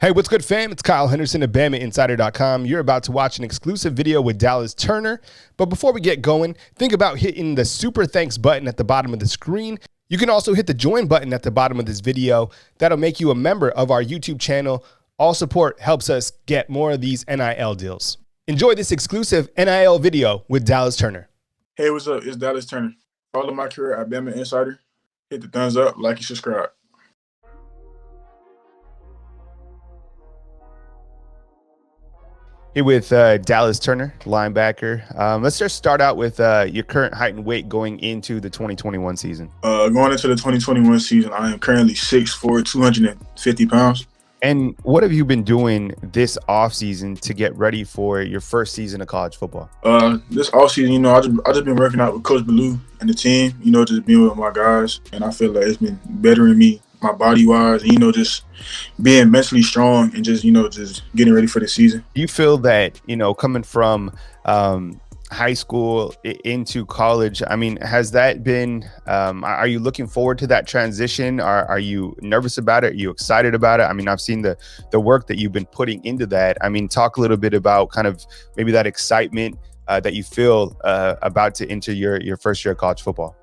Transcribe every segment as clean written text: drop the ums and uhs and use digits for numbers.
Hey, what's good, fam? It's Kyle Henderson of BamaInsider.com. You're about to watch an exclusive video with Dallas Turner. But before we get going, think about hitting the super thanks button at the bottom of the screen. You can also hit the join button at the bottom of this video. That'll make you a member of our YouTube channel. All support helps us get more of these NIL deals. Enjoy this exclusive NIL video with Dallas Turner. Hey, what's up? It's Dallas Turner. Follow my career at Bama Insider. Hit the thumbs up, like, and subscribe. Here with Dallas Turner, linebacker. Let's just start out with your current height and weight going into the 2021 season. Going into the 2021 season, I am currently 6'4", 250 pounds. And what have you been doing this offseason to get ready for your first season of college football? This offseason, I just been working out with Coach Ballou and the team, just being with my guys. And I feel like it's been bettering me, my body-wise, and, just being mentally strong and just getting ready for the season. Do you feel that, coming from high school into college, has that been, are you looking forward to that transition? Are you nervous about it? Are you excited about it? I've seen the work that you've been putting into that. Talk a little bit about kind of maybe that excitement that you feel about to enter your first year of college football.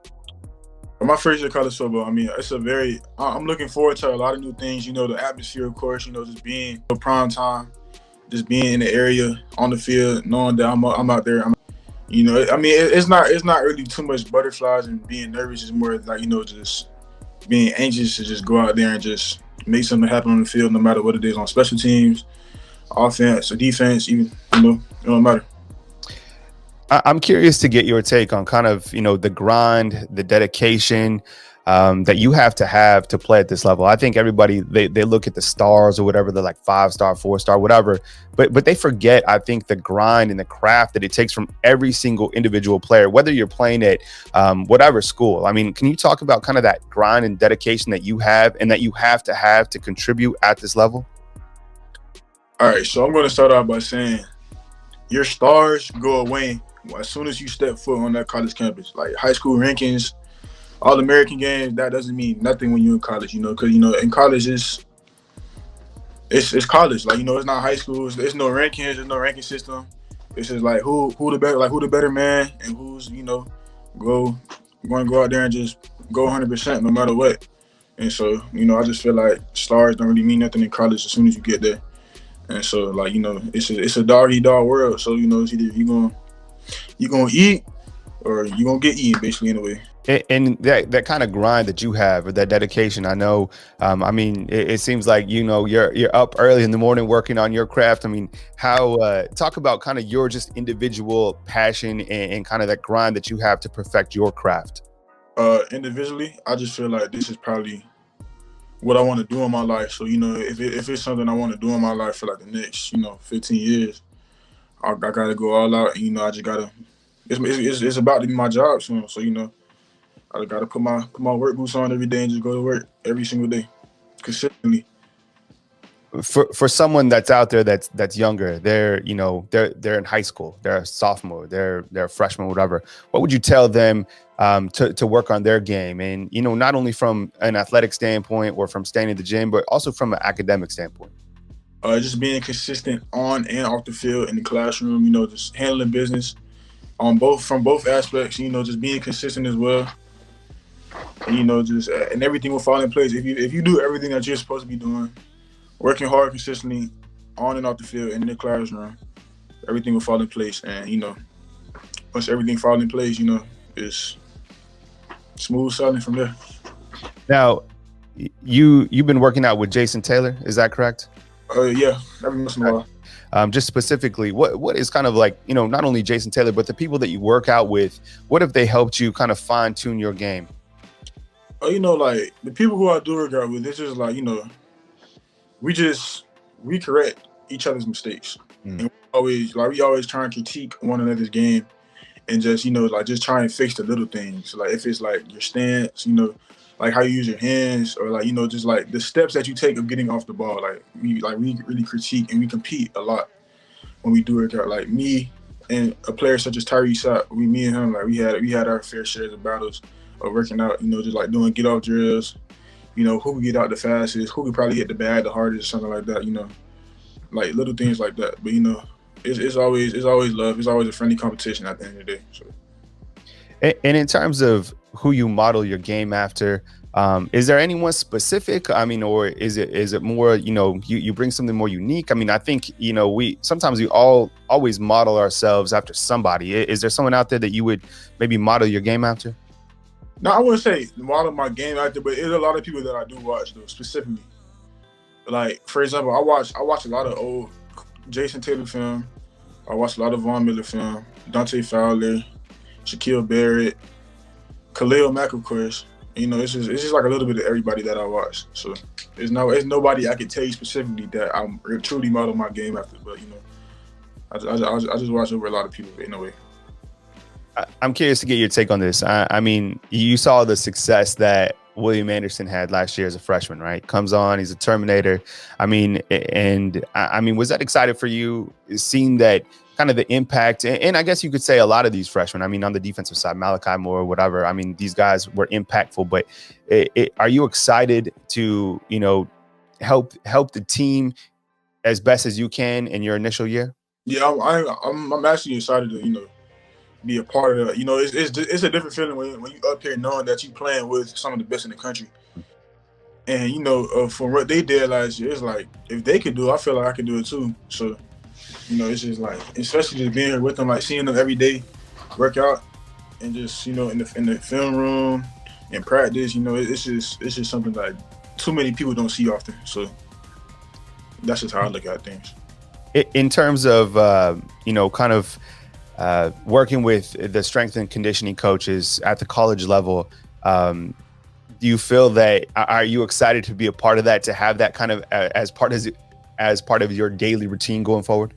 My first year of college football, I'm looking forward to a lot of new things, the atmosphere, of course, just being a prime time, just being in the area, on the field, knowing that I'm out there. It's not really too much butterflies and being nervous. It's more like, just being anxious to just go out there and just make something happen on the field, no matter what it is, on special teams, offense or defense, even, it don't matter. I'm curious to get your take on kind of, the grind, the dedication that you have to play at this level. I think everybody, they look at the stars or whatever, they're like 5-star, 4-star, whatever, but they forget, I think, the grind and the craft that it takes from every single individual player, whether you're playing at whatever school. Can you talk about kind of that grind and dedication that you have and that you have to contribute at this level? All right, so I'm going to start off by saying your stars go away as soon as you step foot on that college campus. Like high school rankings, All-American games, that doesn't mean nothing when you're in college, because, in college it's college. Like, it's not high school. There's no rankings. There's no ranking system. It's just like who the better man and who's, going to go out there and just go 100% no matter what. And so, I just feel like stars don't really mean nothing in college as soon as you get there. And so, like, it's a dog-eat-dog world. So, it's either you're gonna eat or you're gonna get eaten, basically, in a way. And that kind of grind that you have, or that dedication, I know, it seems like, you're up early in the morning working on your craft. Talk about kind of your just individual passion and kind of that grind that you have to perfect your craft. Individually, I just feel like this is probably what I want to do in my life. So, if it's something I want to do in my life for like the next, 15 years, I gotta go all out. I just gotta. It's about to be my job soon. So, I gotta put my work boots on every day and just go to work every single day, consistently. For someone that's out there that's younger, they're in high school, they're a sophomore, they're a freshman, whatever. What would you tell them to work on their game, and not only from an athletic standpoint or from staying in the gym, but also from an academic standpoint? Just being consistent on and off the field in the classroom. Just handling business from both aspects. Just being consistent as well. And, and everything will fall in place if you do everything that you're supposed to be doing. Working hard consistently on and off the field and in the classroom, everything will fall in place. And, once everything falls in place, it's smooth sailing from there. Now, you've been working out with Jason Taylor, is that correct? Yeah, every once in a while. Just specifically, what is kind of like, not only Jason Taylor, but the people that you work out with, what have they helped you kind of fine tune your game? Like the people who I do work out with, it's just like, we correct each other's mistakes. And we always try and critique one another's game and just, just try and fix the little things. Like if it's like your stance, like how you use your hands, or like, just like the steps that you take of getting off the ball. Like we really critique and we compete a lot when we do work out. Like me and a player such as Tyree Sapp, me and him, like we had our fair shares of battles of working out, just like doing get off drills, who could get out the fastest, who could probably hit the bag the hardest, something like that. Like little things like that. But it's always love. It's always a friendly competition at the end of the day. So. And in terms of who you model your game after, is there anyone specific? I mean, or is it more, you bring something more unique? I mean, I think, we always model ourselves after somebody. Is there someone out there that you would maybe model your game after? No, I wouldn't say model my game actor, but there's a lot of people that I do watch though, specifically. Like for example, I watch a lot of old Jason Taylor film. I watch a lot of Von Miller film, Dante Fowler, Shaquille Barrett, Khalil Mack, of course. It's just like a little bit of everybody that I watch. So it's nobody I could tell you specifically that I'm truly model my game after. But I just watch over a lot of people in a way. I'm curious to get your take on this. I mean, you saw the success that William Anderson had last year as a freshman, right? Comes on, he's a Terminator. I mean, was that excited for you, seeing that kind of the impact? And I guess you could say a lot of these freshmen, I mean, on the defensive side, Malachi Moore, whatever. I mean, these guys were impactful, but are you excited to, help the team as best as you can in your initial year? Yeah, I'm actually excited to be a part of that. It's a different feeling when you up here knowing that you playing with some of the best in the country. And from what they did last year, it's like if they could do it, I feel like I can do it too. So it's just like, especially just being here with them, like seeing them every day, work out, and just in the film room and practice. It's just something that too many people don't see often. So that's just how I look at things. In terms of kind of working with the strength and conditioning coaches at the college level, do you feel that, are you excited to be a part of that, to have that kind of as part of your daily routine going forward?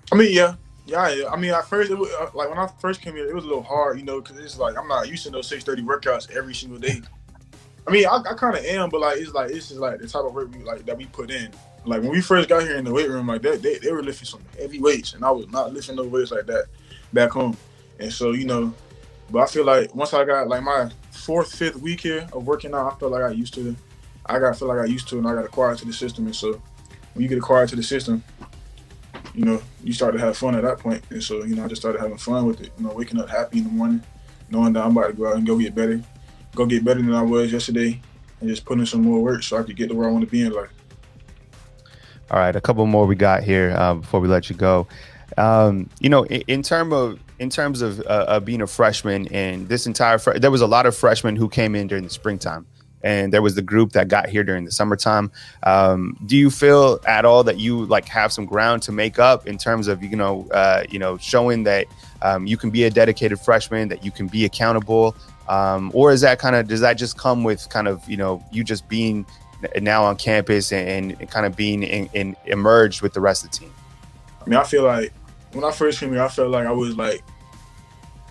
I mean, yeah. I mean, at first, it was, like when I first came here, it was a little hard, because it's like I'm not used to those 6:30 workouts every single day. I mean, I kind of am, but it's just like the type of work that we put in. Like when we first got here in the weight room, like they were lifting some heavy weights, and I was not lifting no weights like that back home. And so but I feel like once I got like my 4th, 5th week here of working out, I feel like I got used to it. And I got acquired to the system. And so when you get acquired to the system, you start to have fun at that point. And so I just started having fun with it. Waking up happy in the morning, knowing that I'm about to go out and go get better than I was yesterday, and just put in some more work so I could get to where I want to be in life. All right, a couple more we got here before we let you go. In terms of being a freshman, and this entire there was a lot of freshmen who came in during the springtime, and there was the group that got here during the summertime. Do you feel at all that you have some ground to make up in terms of showing that you can be a dedicated freshman, that you can be accountable, or does that just come with kind of you just being now on campus and kind of being emerged with the rest of the team? I mean, I feel like when I first came here, I felt like I was like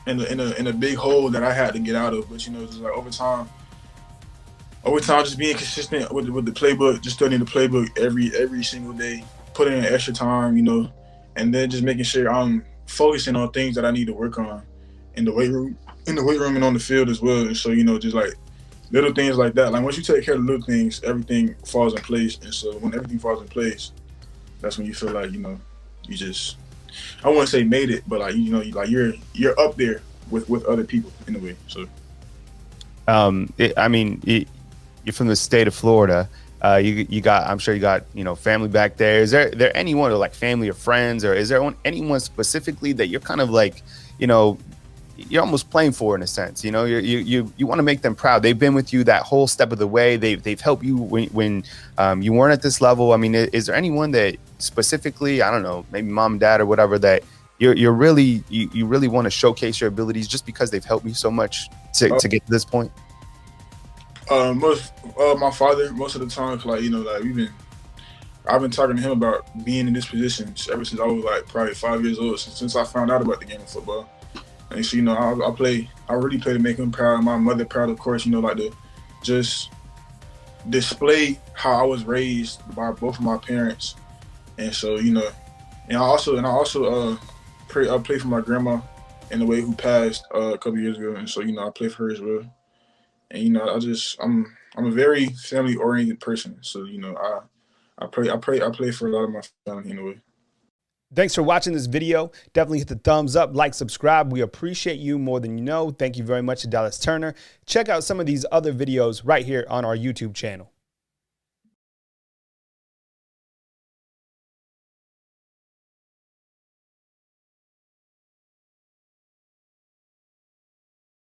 in a big hole that I had to get out of. But just like over time, just being consistent with the playbook, just studying the playbook every single day, putting in extra time, and then just making sure I'm focusing on things that I need to work on in the weight room and on the field as well. And so just like little things like that. Like once you take care of the little things, everything falls in place. And so when everything falls in place, that's when you feel like you just, I wouldn't say made it, but you're up there with other people in a way. So, you're from the state of Florida. I'm sure you got family back there. Is there anyone, or family or friends, or is there anyone specifically that you're kind of you're almost playing for, in a sense? You want to make them proud. They've been with you that whole step of the way. They've helped you when you weren't at this level. I mean, is there anyone that specifically, I don't know, maybe mom and dad or whatever, that you really want to showcase your abilities just because they've helped you so much to get to this point? My father, most of the time, I've been talking to him about being in this position ever since I was probably 5 years old, since I found out about the game of football. And so, I really play to make him proud, my mother proud, of course, to just display how I was raised by both of my parents. And so, and I also play for my grandma in the way who passed a couple years ago. And so, I play for her as well. And, I'm I'm a very family oriented person. So, you know, I play for a lot of my family in a way. Thanks for watching this video. Definitely hit the thumbs up, like, subscribe. We appreciate you more than you know. Thank you very much to Dallas Turner. Check out some of these other videos right here on our YouTube channel.